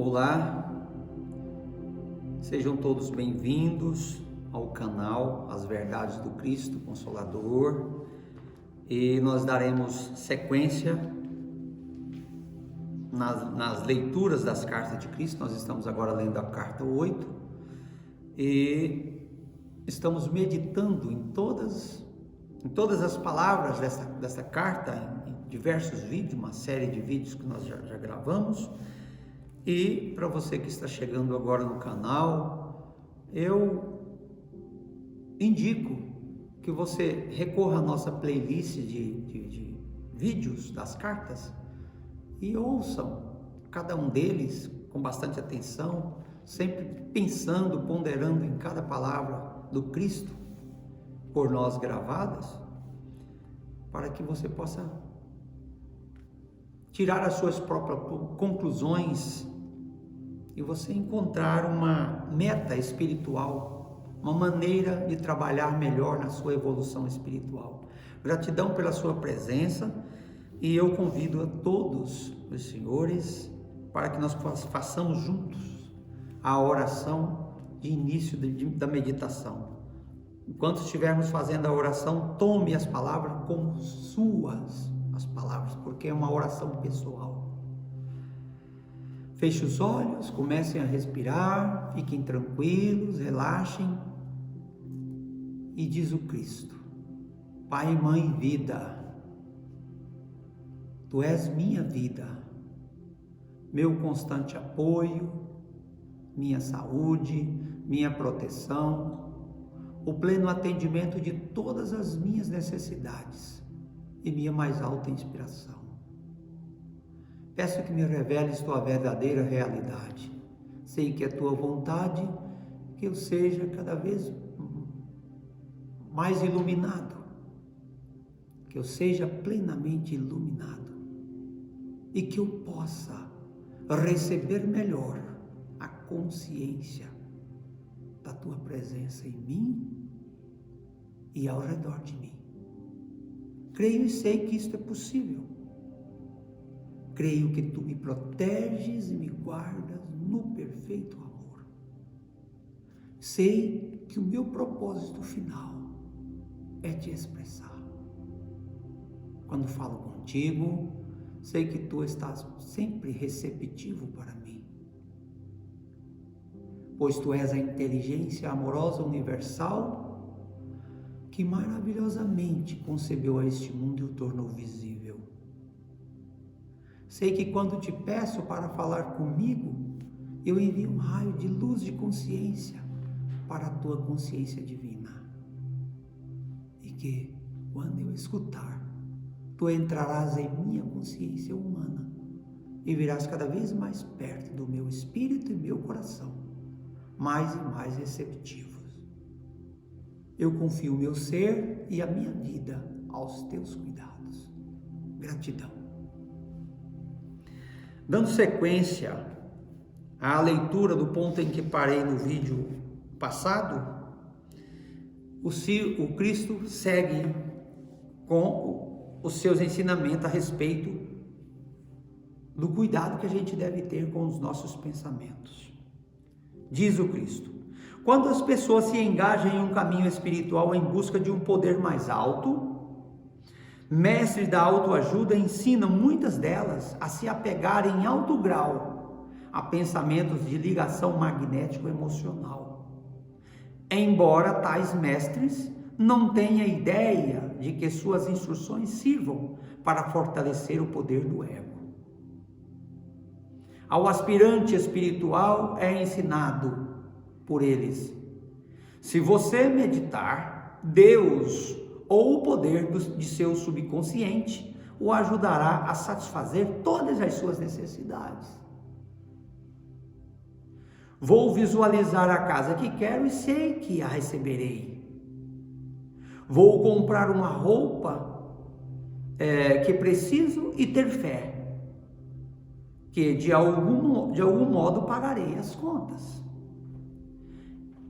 Olá, sejam todos bem-vindos ao canal As Verdades do Cristo Consolador, e nós daremos sequência nas leituras das cartas de Cristo. Nós estamos agora lendo a carta 8 e estamos meditando em todas as palavras dessa carta, em diversos vídeos, uma série de vídeos que nós já gravamos. E para você que está chegando agora no canal, eu indico que você recorra à nossa playlist de vídeos das cartas e ouçam cada um deles com bastante atenção, sempre pensando, ponderando em cada palavra do Cristo por nós gravadas, para que você possa tirar as suas próprias conclusões e você encontrar uma meta espiritual, uma maneira de trabalhar melhor na sua evolução espiritual. Gratidão pela sua presença, e eu convido a todos os senhores para que nós façamos juntos a oração de início da meditação. Enquanto estivermos fazendo a oração, tome as palavras como suas, as palavras, porque é uma oração pessoal. Feche os olhos, comecem a respirar, fiquem tranquilos, relaxem. E diz o Cristo: Pai, Mãe, Vida, Tu és minha vida, meu constante apoio, minha saúde, minha proteção, o pleno atendimento de todas as minhas necessidades e minha mais alta inspiração. Peço que me reveles Tua verdadeira realidade. Sei que é Tua vontade que eu seja cada vez mais iluminado, que eu seja plenamente iluminado e que eu possa receber melhor a consciência da Tua presença em mim e ao redor de mim. Creio e sei que isto é possível. Creio que Tu me proteges e me guardas no perfeito amor. Sei que o meu propósito final é Te expressar. Quando falo contigo, sei que Tu estás sempre receptivo para mim, pois Tu és a inteligência amorosa universal que maravilhosamente concebeu a este mundo e o tornou visível. Sei que quando Te peço para falar comigo, eu envio um raio de luz de consciência para a Tua consciência divina. E que, quando eu escutar, Tu entrarás em minha consciência humana e virás cada vez mais perto do meu espírito e meu coração, mais e mais receptivos. Eu confio o meu ser e a minha vida aos Teus cuidados. Gratidão. Dando sequência à leitura do ponto em que parei no vídeo passado, o Cristo segue com os seus ensinamentos a respeito do cuidado que a gente deve ter com os nossos pensamentos. Diz o Cristo: quando as pessoas se engajam em um caminho espiritual em busca de um poder mais alto, mestres da autoajuda ensinam muitas delas a se apegarem em alto grau a pensamentos de ligação magnético-emocional. Embora tais mestres não tenham ideia de que suas instruções sirvam para fortalecer o poder do ego. Ao aspirante espiritual é ensinado por eles: se você meditar, Deus ou o poder de seu subconsciente o ajudará a satisfazer todas as suas necessidades. Vou visualizar a casa que quero e sei que a receberei. Vou comprar uma roupa que preciso e ter fé que de algum modo pagarei as contas.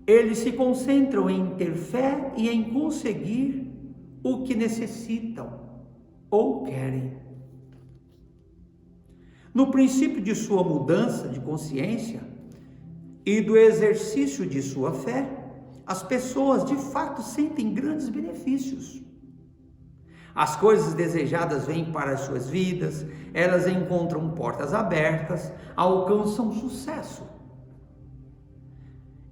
Eles se concentram em ter fé e em conseguir o que necessitam ou querem. No princípio de sua mudança de consciência e do exercício de sua fé, as pessoas de fato sentem grandes benefícios. As coisas desejadas vêm para as suas vidas, elas encontram portas abertas, alcançam sucesso.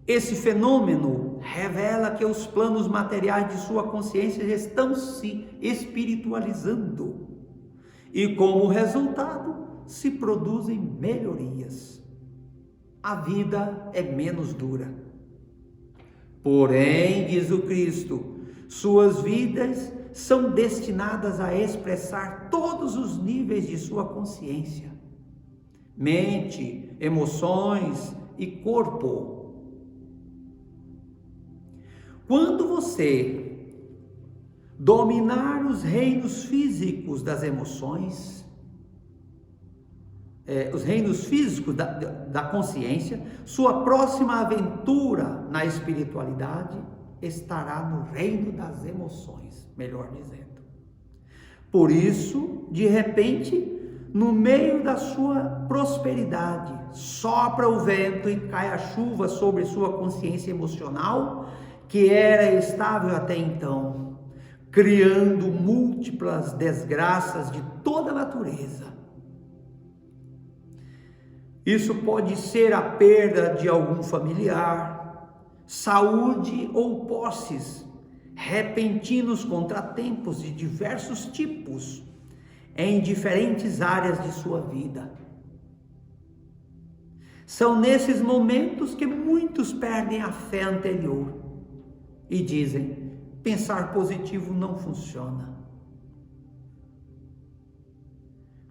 Esse fenômeno revela que os planos materiais de sua consciência estão se espiritualizando e, como resultado, se produzem melhorias. A vida é menos dura. Porém, diz o Cristo, suas vidas são destinadas a expressar todos os níveis de sua consciência, mente, emoções e corpo. Quando você dominar os reinos físicos das emoções, os reinos físicos da consciência, sua próxima aventura na espiritualidade estará no reino das emoções, melhor dizendo. Por isso, de repente, no meio da sua prosperidade, sopra o vento e cai a chuva sobre sua consciência emocional, que era estável até então, criando múltiplas desgraças de toda a natureza. Isso pode ser a perda de algum familiar, saúde ou posses, repentinos contratempos de diversos tipos, em diferentes áreas de sua vida. São nesses momentos que muitos perdem a fé anterior e dizem: pensar positivo não funciona.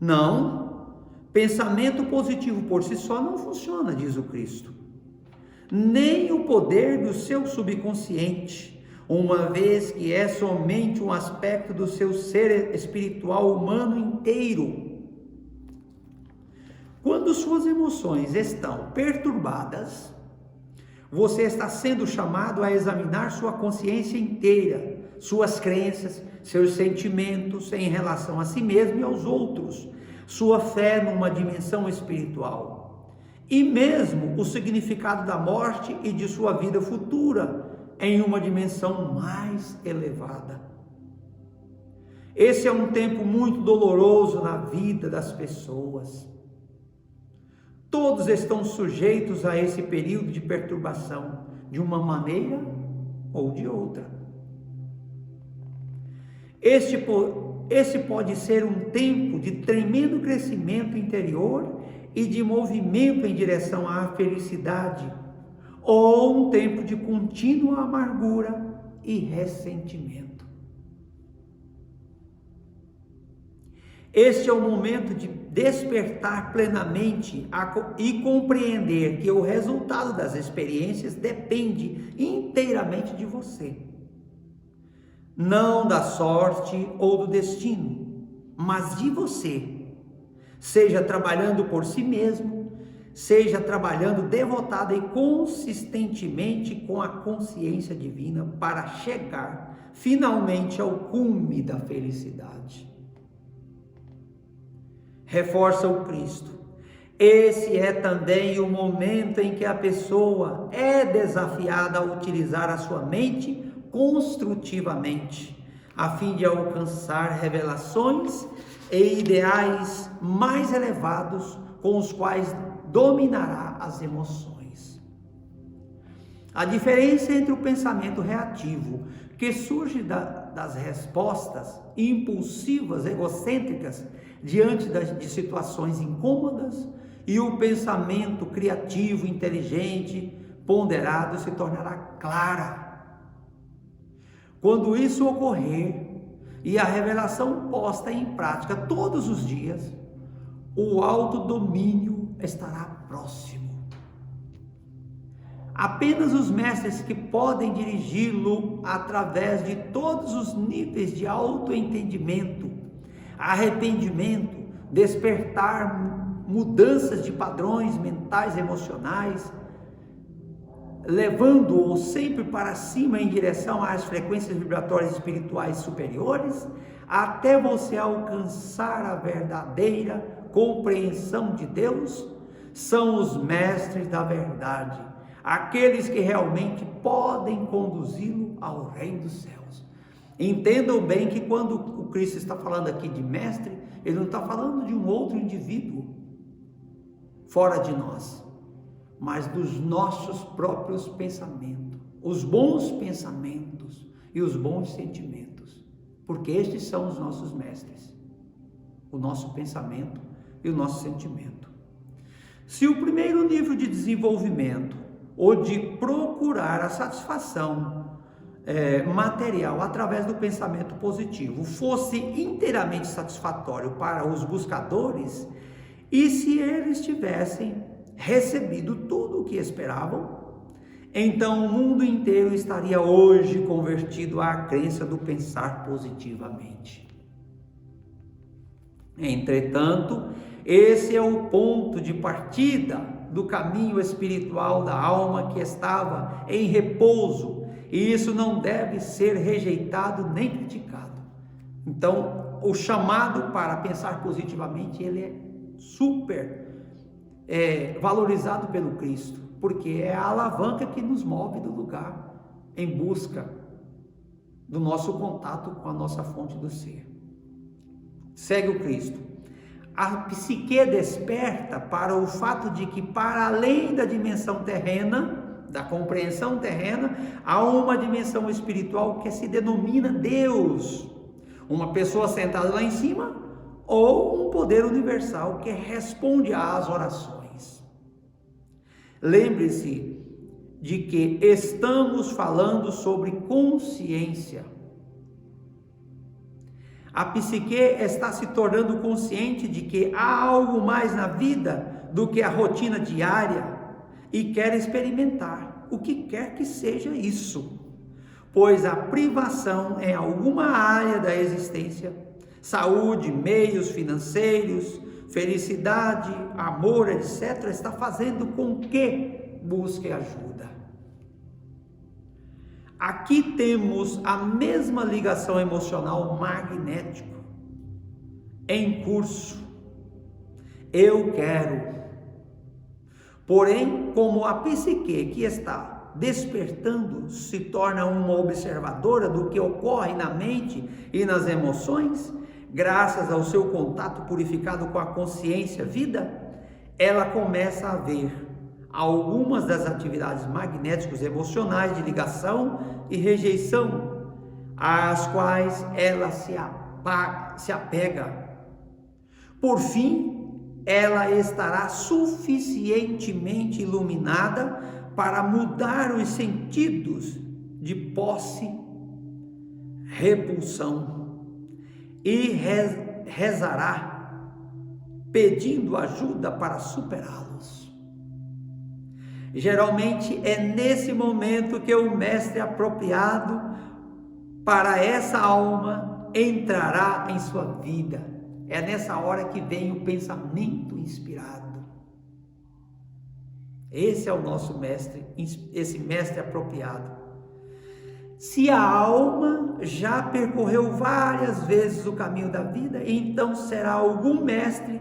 Não, pensamento positivo por si só não funciona, diz o Cristo. Nem o poder do seu subconsciente, uma vez que é somente um aspecto do seu ser espiritual humano inteiro. Quando suas emoções estão perturbadas, você está sendo chamado a examinar sua consciência inteira, suas crenças, seus sentimentos em relação a si mesmo e aos outros, sua fé numa dimensão espiritual, e mesmo o significado da morte e de sua vida futura em uma dimensão mais elevada. Esse é um tempo muito doloroso na vida das pessoas. Todos estão sujeitos a esse período de perturbação, de uma maneira ou de outra. Esse pode ser um tempo de tremendo crescimento interior e de movimento em direção à felicidade, ou um tempo de contínua amargura e ressentimento. Este é o momento de despertar plenamente e compreender que o resultado das experiências depende inteiramente de você. Não da sorte ou do destino, mas de você. Seja trabalhando por si mesmo, seja trabalhando devotada e consistentemente com a consciência divina para chegar finalmente ao cume da felicidade. Reforça o Cristo. Esse é também o momento em que a pessoa é desafiada a utilizar a sua mente construtivamente, a fim de alcançar revelações e ideais mais elevados com os quais dominará as emoções. A diferença entre o pensamento reativo, que surge das respostas impulsivas, egocêntricas, diante de situações incômodas, e o pensamento criativo, inteligente, ponderado, se tornará clara. Quando isso ocorrer e a revelação posta em prática todos os dias, o autodomínio estará próximo. Apenas os mestres que podem dirigi-lo através de todos os níveis de autoentendimento, arrependimento, despertar mudanças de padrões mentais e emocionais, levando-o sempre para cima em direção às frequências vibratórias espirituais superiores, até você alcançar a verdadeira compreensão de Deus são os mestres da verdade, aqueles que realmente podem conduzi-lo ao reino dos céus. Entendam bem que quando o Cristo está falando aqui de mestre, ele não está falando de um outro indivíduo fora de nós, mas dos nossos próprios pensamentos, os bons pensamentos e os bons sentimentos, porque estes são os nossos mestres, o nosso pensamento e o nosso sentimento. Se o primeiro nível de desenvolvimento, ou de procurar a satisfação material através do pensamento positivo, fosse inteiramente satisfatório para os buscadores, e se eles tivessem recebido tudo o que esperavam, então o mundo inteiro estaria hoje convertido à crença do pensar positivamente. Entretanto, esse é o ponto de partida do caminho espiritual da alma que estava em repouso, e isso não deve ser rejeitado nem criticado. Então, o chamado para pensar positivamente, ele é super valorizado pelo Cristo, porque é a alavanca que nos move do lugar em busca do nosso contato com a nossa fonte do ser. Segue o Cristo. A psique desperta para o fato de que, para além da dimensão terrena, da compreensão terrena, há uma dimensão espiritual que se denomina Deus, uma pessoa sentada lá em cima, ou um poder universal que responde às orações. Lembre-se de que estamos falando sobre consciência. A psique está se tornando consciente de que há algo mais na vida do que a rotina diária e quer experimentar o que quer que seja isso, pois a privação em alguma área da existência, saúde, meios financeiros, felicidade, amor, etc., está fazendo com que busque ajuda. Aqui temos a mesma ligação emocional magnética em curso. Eu quero. Porém, como a psique que está despertando se torna uma observadora do que ocorre na mente e nas emoções, graças ao seu contato purificado com a consciência vida, ela começa a ver algumas das atividades magnéticas emocionais de ligação e rejeição, às quais ela se apega. Por fim, ela estará suficientemente iluminada para mudar os sentidos de posse, repulsão, e rezará, pedindo ajuda para superá-los. Geralmente é nesse momento que o mestre apropriado para essa alma entrará em sua vida. É nessa hora que vem o pensamento inspirado. Esse é o nosso mestre, esse mestre apropriado. Se a alma já percorreu várias vezes o caminho da vida, então será algum mestre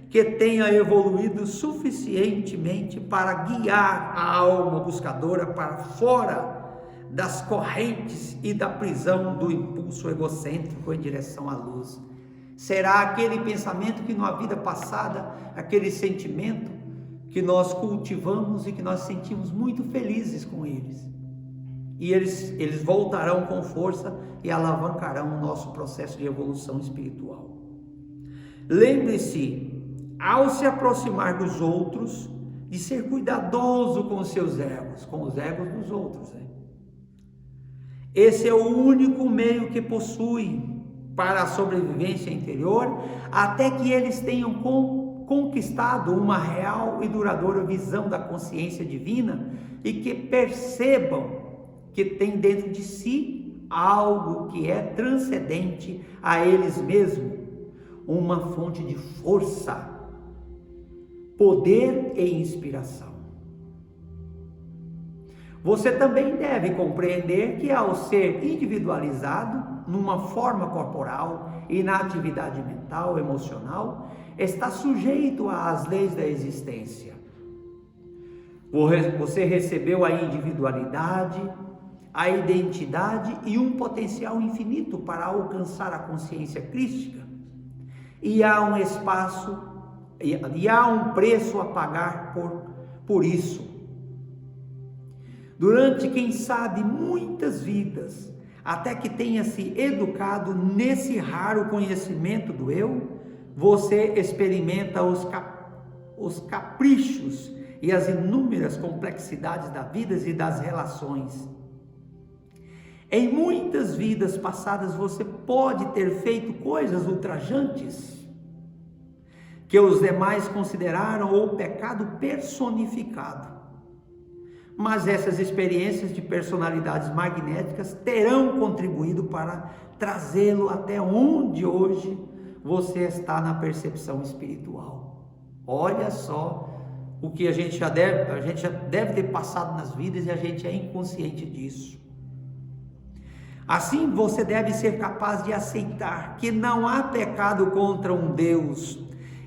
que tenha evoluído suficientemente para guiar a alma buscadora para fora das correntes e da prisão do impulso egocêntrico em direção à luz. Será aquele pensamento que na vida passada, aquele sentimento que nós cultivamos e que nós sentimos muito felizes com eles. E eles voltarão com força e alavancarão o nosso processo de evolução espiritual. Lembre-se, ao se aproximar dos outros, de ser cuidadoso com os seus egos, com os egos dos outros. Esse é o único meio que possui para a sobrevivência interior, até que eles tenham conquistado uma real e duradoura visão da consciência divina e que percebam que tem dentro de si algo que é transcendente a eles mesmos, uma fonte de força, poder e inspiração. Você também deve compreender que, ao ser individualizado numa forma corporal e na atividade mental, emocional, está sujeito às leis da existência. Você recebeu a individualidade, a identidade e um potencial infinito para alcançar a consciência crística. E há um espaço, e há um preço a pagar por isso. Durante, quem sabe, muitas vidas, até que tenha se educado nesse raro conhecimento do eu, você experimenta os caprichos e as inúmeras complexidades da vida e das relações. Em muitas vidas passadas você pode ter feito coisas ultrajantes que os demais consideraram o pecado personificado. Mas essas experiências de personalidades magnéticas terão contribuído para trazê-lo até onde hoje você está na percepção espiritual. Olha só o que a gente já deve ter passado nas vidas e a gente é inconsciente disso. Assim, você deve ser capaz de aceitar que não há pecado contra um Deus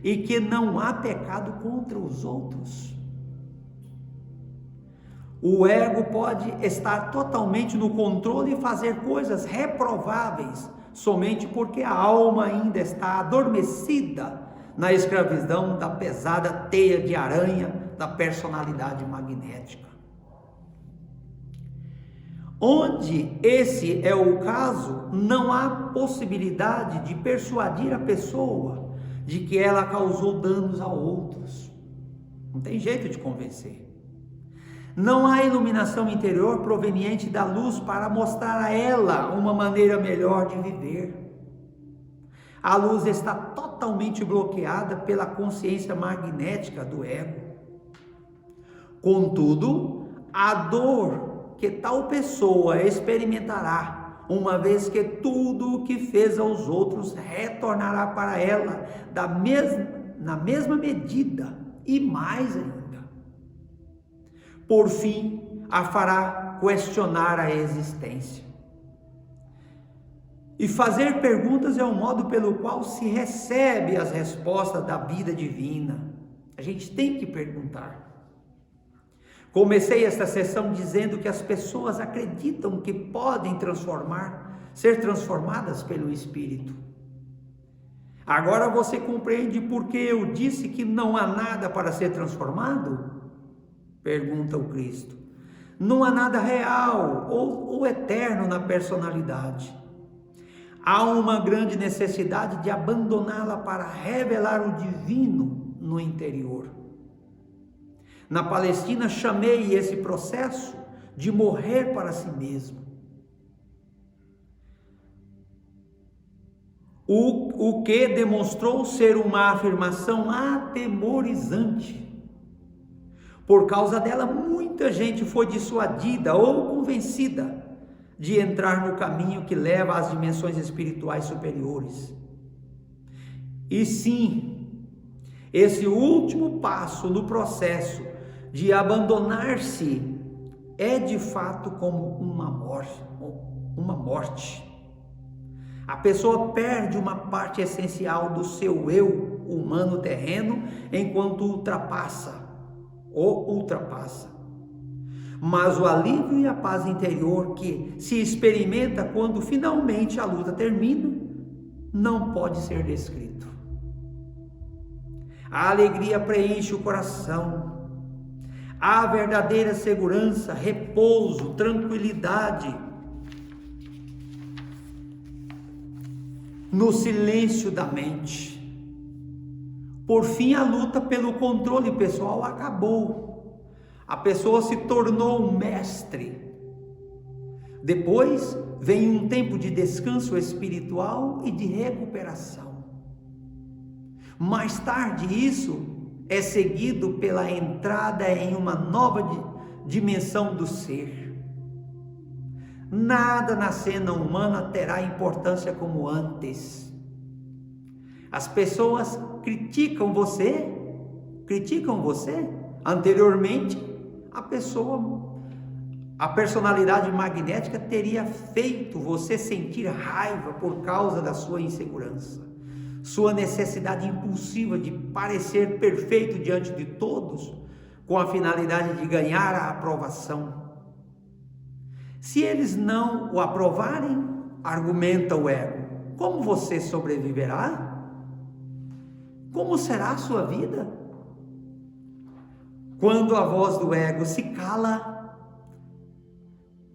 e que não há pecado contra os outros. O ego pode estar totalmente no controle e fazer coisas reprováveis somente porque a alma ainda está adormecida na escravidão da pesada teia de aranha da personalidade magnética. Onde esse é o caso, não há possibilidade de persuadir a pessoa de que ela causou danos a outros. Não tem jeito de convencer. Não há iluminação interior proveniente da luz para mostrar a ela uma maneira melhor de viver. A luz está totalmente bloqueada pela consciência magnética do ego. Contudo, a dor que tal pessoa experimentará, uma vez que tudo o que fez aos outros retornará para ela na mesma medida e mais ainda. Por fim, a fará questionar a existência. E fazer perguntas é o modo pelo qual se recebe as respostas da vida divina. A gente tem que perguntar. Comecei esta sessão dizendo que as pessoas acreditam que podem ser transformadas pelo Espírito. Agora você compreende por que eu disse que não há nada para ser transformado? Pergunta o Cristo. Não há nada real ou eterno na personalidade. Há uma grande necessidade de abandoná-la para revelar o divino no interior. Na Palestina, chamei esse processo de morrer para si mesmo. O que demonstrou ser uma afirmação atemorizante. Por causa dela, muita gente foi dissuadida ou convencida de entrar no caminho que leva às dimensões espirituais superiores. E sim, esse último passo no processo de abandonar-se é de fato como uma morte. A pessoa perde uma parte essencial do seu eu humano terreno enquanto ultrapassa. Mas o alívio e a paz interior que se experimenta quando finalmente a luta termina, não pode ser descrito. A alegria preenche o coração. Há verdadeira segurança, repouso, tranquilidade no silêncio da mente. Por fim, a luta pelo controle pessoal acabou. A pessoa se tornou um mestre. Depois vem um tempo de descanso espiritual e de recuperação. Mais tarde, isso é seguido pela entrada em uma nova dimensão do ser. Nada na cena humana terá importância como antes. As pessoas criticam você. Anteriormente, a personalidade magnética teria feito você sentir raiva por causa da sua insegurança. sua necessidade impulsiva de parecer perfeito diante de todos, com a finalidade de ganhar a aprovação. Se eles não o aprovarem, argumenta o ego, como você sobreviverá? Como será a sua vida? Quando a voz do ego se cala,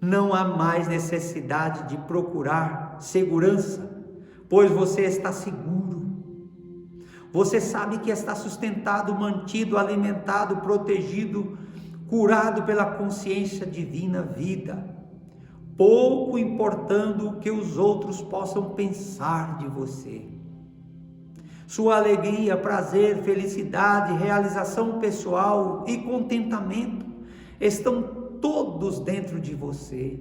não há mais necessidade de procurar segurança, pois você está seguro. Você sabe que está sustentado, mantido, alimentado, protegido, curado pela consciência divina vida, pouco importando o que os outros possam pensar de você. Sua alegria, prazer, felicidade, realização pessoal e contentamento estão todos dentro de você.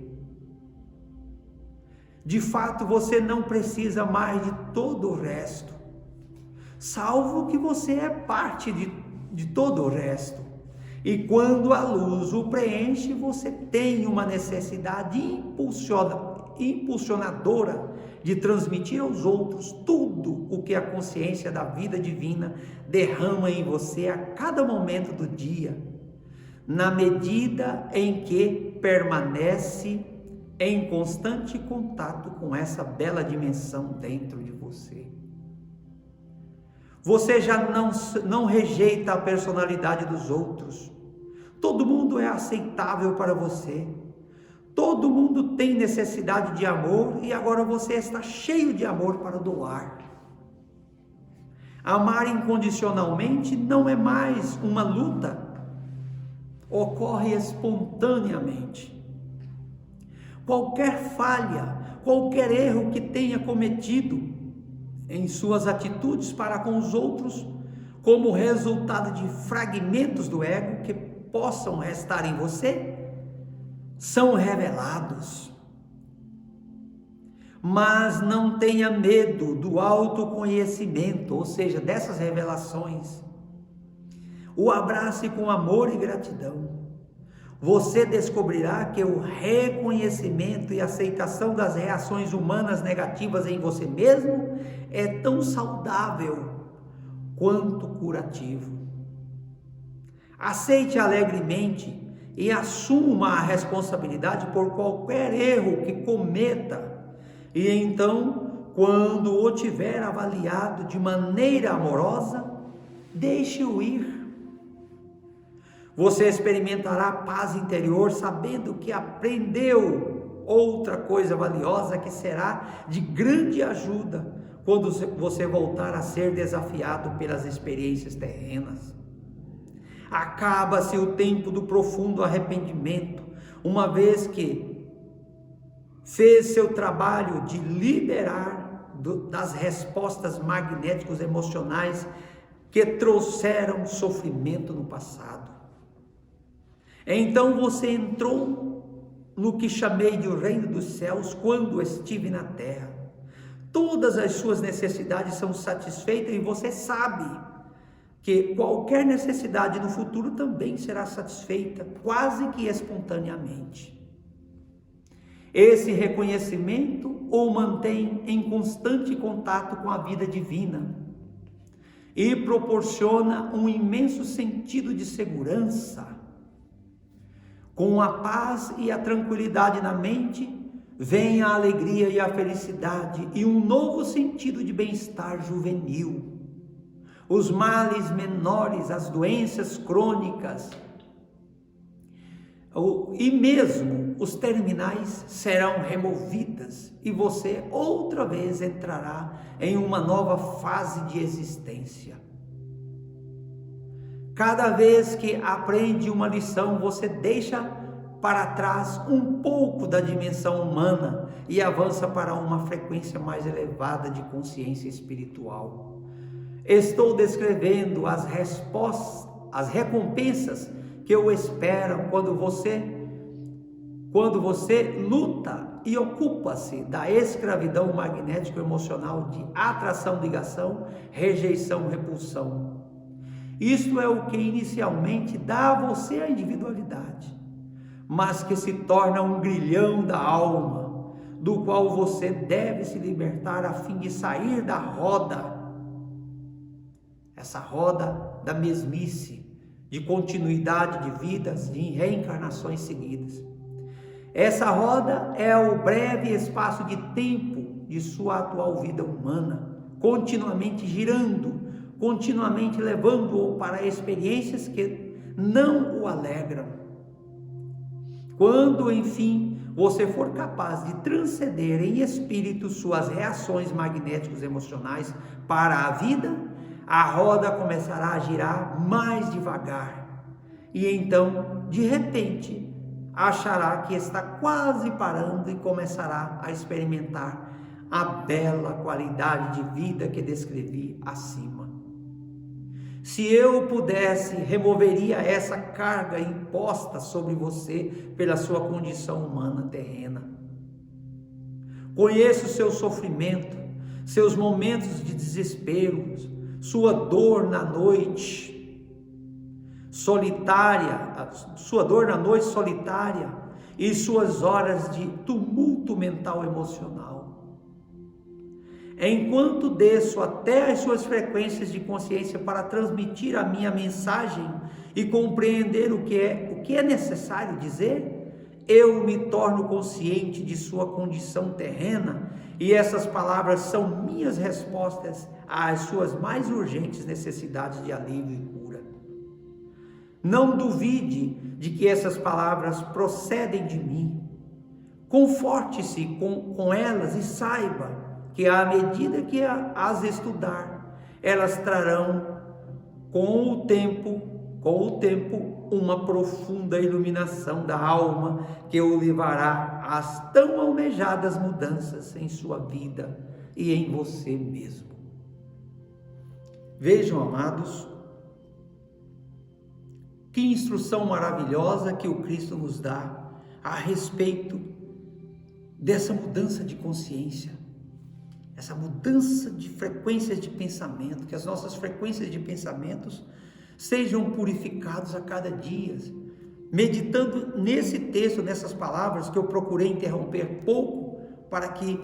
De fato, você não precisa mais de todo o resto, salvo que você é parte de todo o resto. E quando a luz o preenche, você tem uma necessidade impulsionadora de transmitir aos outros tudo o que a consciência da vida divina derrama em você a cada momento do dia, na medida em que permanece em constante contato com essa bela dimensão dentro de você. Você já não rejeita a personalidade dos outros. Todo mundo é aceitável para você. Todo mundo tem necessidade de amor e agora você está cheio de amor para doar. Amar incondicionalmente não é mais uma luta. Ocorre espontaneamente. Qualquer falha, qualquer erro que tenha cometido em suas atitudes para com os outros, como resultado de fragmentos do ego que possam restar em você, são revelados. Mas não tenha medo do autoconhecimento, ou seja, dessas revelações. O abrace com amor e gratidão. Você descobrirá que o reconhecimento e aceitação das reações humanas negativas em você mesmo é tão saudável quanto curativo. Aceite alegremente e assuma a responsabilidade por qualquer erro que cometa, e então, quando o tiver avaliado de maneira amorosa, deixe-o ir. Você experimentará paz interior, sabendo que aprendeu outra coisa valiosa que será de grande ajuda quando você voltar a ser desafiado pelas experiências terrenas. Acaba-se o tempo do profundo arrependimento, uma vez que fez seu trabalho de liberar das respostas magnéticos emocionais que trouxeram sofrimento no passado. Então você entrou no que chamei de o reino dos céus quando estive na terra. Todas as suas necessidades são satisfeitas e você sabe que qualquer necessidade no futuro também será satisfeita, quase que espontaneamente. Esse reconhecimento o mantém em constante contato com a vida divina e proporciona um imenso sentido de segurança. Com a paz e a tranquilidade na mente, vem a alegria e a felicidade e um novo sentido de bem-estar juvenil. Os males menores, as doenças crônicas e mesmo os terminais serão removidas e você outra vez entrará em uma nova fase de existência. Cada vez que aprende uma lição, você deixa para trás um pouco da dimensão humana e avança para uma frequência mais elevada de consciência espiritual. Estou descrevendo as recompensas que o esperam quando você luta e ocupa-se da escravidão magnético-emocional de atração, ligação, rejeição, repulsão. Isto é o que inicialmente dá a você a individualidade, mas que se torna um grilhão da alma, do qual você deve se libertar a fim de sair da roda essa roda da mesmice, de continuidade de vidas em reencarnações seguidas. Essa roda é o breve espaço de tempo de sua atual vida humana, continuamente girando, continuamente levando-o para experiências que não o alegram. Quando, enfim, você for capaz de transcender em espírito suas reações magnéticos emocionais para a vida, a roda começará a girar mais devagar. E então, de repente, achará que está quase parando e começará a experimentar a bela qualidade de vida que descrevi acima. Se eu pudesse, removeria essa carga imposta sobre você pela sua condição humana terrena. Conheço seu sofrimento, seus momentos de desespero, sua dor na noite solitária, e suas horas de tumulto mental emocional. Enquanto desço até as suas frequências de consciência para transmitir a minha mensagem e compreender o que é necessário dizer, eu me torno consciente de sua condição terrena, e essas palavras são minhas respostas às suas mais urgentes necessidades de alívio e cura. Não duvide de que essas palavras procedem de mim. Conforte-se com elas e saiba que à medida que as estudar, elas trarão com o tempo, uma profunda iluminação da alma que o levará às tão almejadas mudanças em sua vida e em você mesmo. Vejam, amados, que instrução maravilhosa que o Cristo nos dá a respeito dessa mudança de consciência, essa mudança de frequências de pensamento, que as nossas frequências de pensamentos sejam purificados a cada dia. Meditando nesse texto, nessas palavras que eu procurei interromper pouco, para que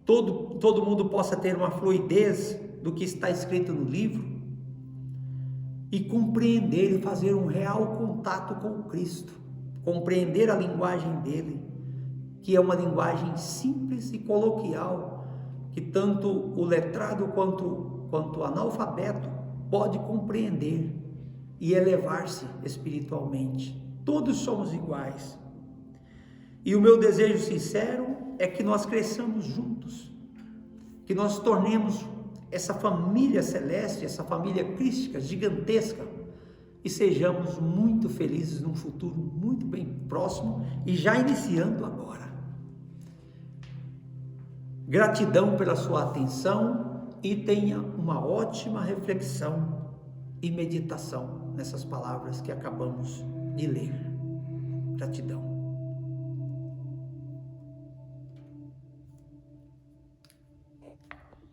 todo mundo possa ter uma fluidez do que está escrito no livro, e compreender e fazer um real contato com o Cristo, compreender a linguagem dele, que é uma linguagem simples e coloquial, que tanto o letrado quanto o analfabeto pode compreender e elevar-se espiritualmente. Todos somos iguais. E o meu desejo sincero é que nós cresçamos juntos, que nós tornemos essa família celeste, essa família crística gigantesca, e sejamos muito felizes num futuro muito bem próximo e já iniciando agora. Gratidão pela sua atenção e tenha uma ótima reflexão e meditação nessas palavras que acabamos de ler. Gratidão.